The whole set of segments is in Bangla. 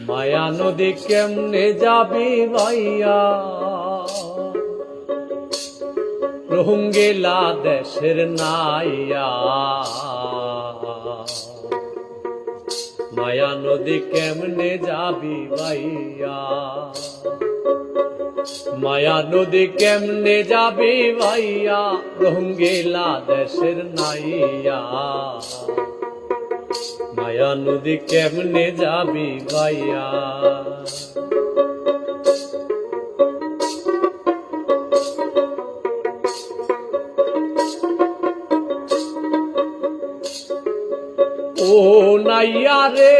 মায়া নদী কেমনে যাবি ভাইয়া, রঙ্গিলা দেশের নাইয়া। মায়া নদী কেমনে যাবি ভাইয়া, মায়া নদী কেমনে যাবি ভাইয়া, রঙ্গিলা দেশের নাইয়া। মায়া নদী কেমনে যাবি ভাইয়া। ও নাইয়া রে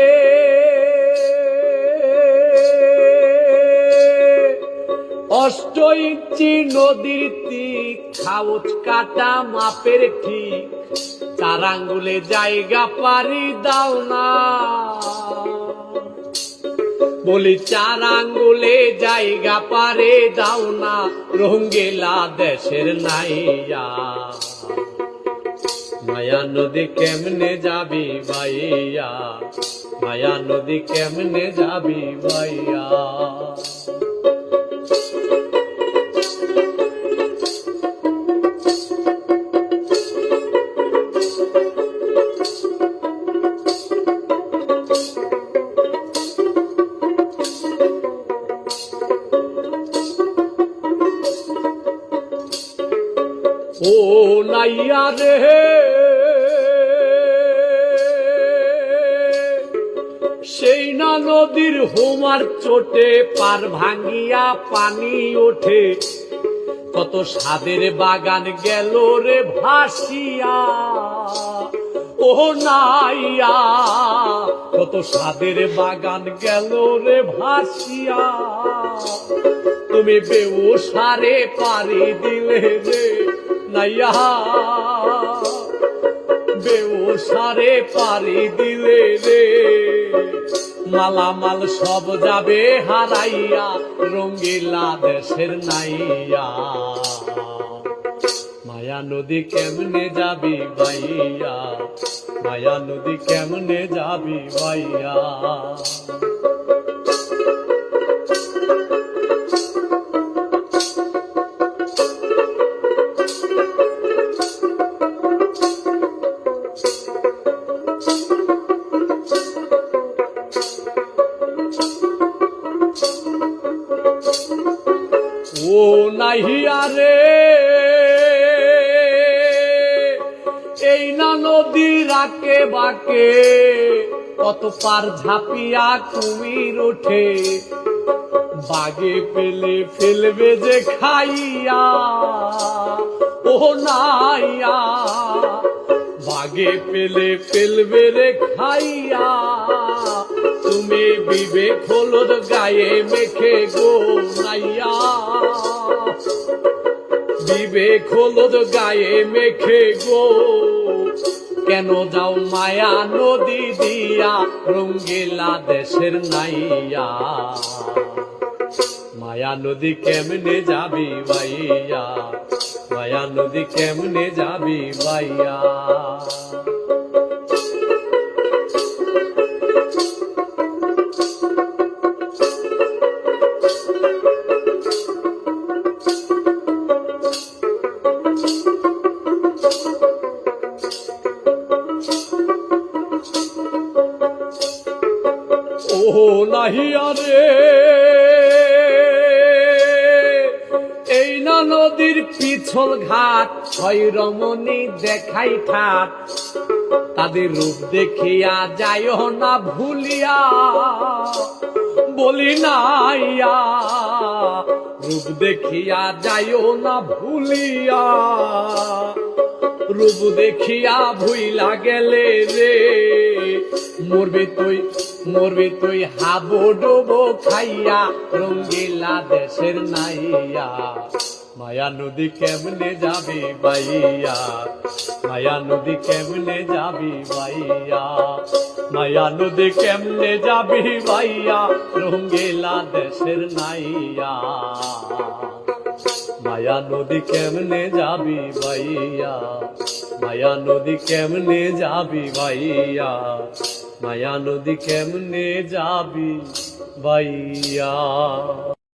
অষ্ট ইঞ্চি নদীর তীর, খাউচ কাটা মাপের ঠিক, 4 আঙ্গুলে জায়গা পারি দাও না। বলি 4 আঙ্গুলে জায়গা পারে দাও না, রঙ্গিলা দেশের নাইয়া। মায়া নদী কেমনে যাবি ভাইয়া, মায়া নদী কেমনে যাবি ভাইয়া। ও নাইয়া রে সেই না নদীর হোমার চোটে, পার ভাঙ্গিয়া পানি ওঠে, কত সাদের বাগান গেল রে ভাসিয়া। ও নাইয়া কত সাদের বাগান গেল রে ভাসিয়া। তুমি বেউসারে পারি দিলে রে নাইয়া, বেউসারে পারি দিলে রে। মালামাল সব যাবে হারাইয়া, রঙ্গিলা দেশের নাইয়া। মায়া নদী কেমনে যাবি ভাইয়া, মায়া নদী কেমনে যাবি ভাইয়া। ও নাহিয়া রে এই না নদী রাকে বাকে, কত পার ঝাঁপিয়া কুমির ওঠে, বাগে পেলে ফেলবে যে খাইয়া। ও নাইয়া বাগে পেলে ফেলবে রে খাইয়া। তুমি বিবেক হলুদ গায়ে মেখে গো নাইয়া, বিবেক হলুদ গায়ে মেখে গো, কেন যাও মায়া নদী দিয়া, রঙ্গিলা দেশের নাইয়া। মায়া নদী কেমনে যাবি ভাইয়া, মায়া নদী কেমনে যাবি ভাইয়া। ও নাহিয়া রে এই না নদীর পিছল ঘাট, ছয় রমণী দেখাই ঠাট, তাদের রূপ দেখিয়া যাইও না ভুলিয়া। বলি নাইয়া রূপ দেখিয়া যাইও না ভুলিয়া। রূপ দেখিয়া ভুইলা গেলে রে, মরবি তুই হাবো ডোবো খাইয়া, রঙ্গিলা দেশের নাইয়া। মায়া নদী কেমনে যাবি ভাইয়া, মায়া নদী কেমনে যাবি ভাইয়া, মায়া নদী কেমনে যাবি ভাইয়া, রঙ্গিলা দেশের নাইয়া। মায়া নদী কেমনে যাবি ভাইয়া, মায়া নদী কেমনে যাবি ভাইয়া, মায়া নদী কেমনে যাবি বাইয়া।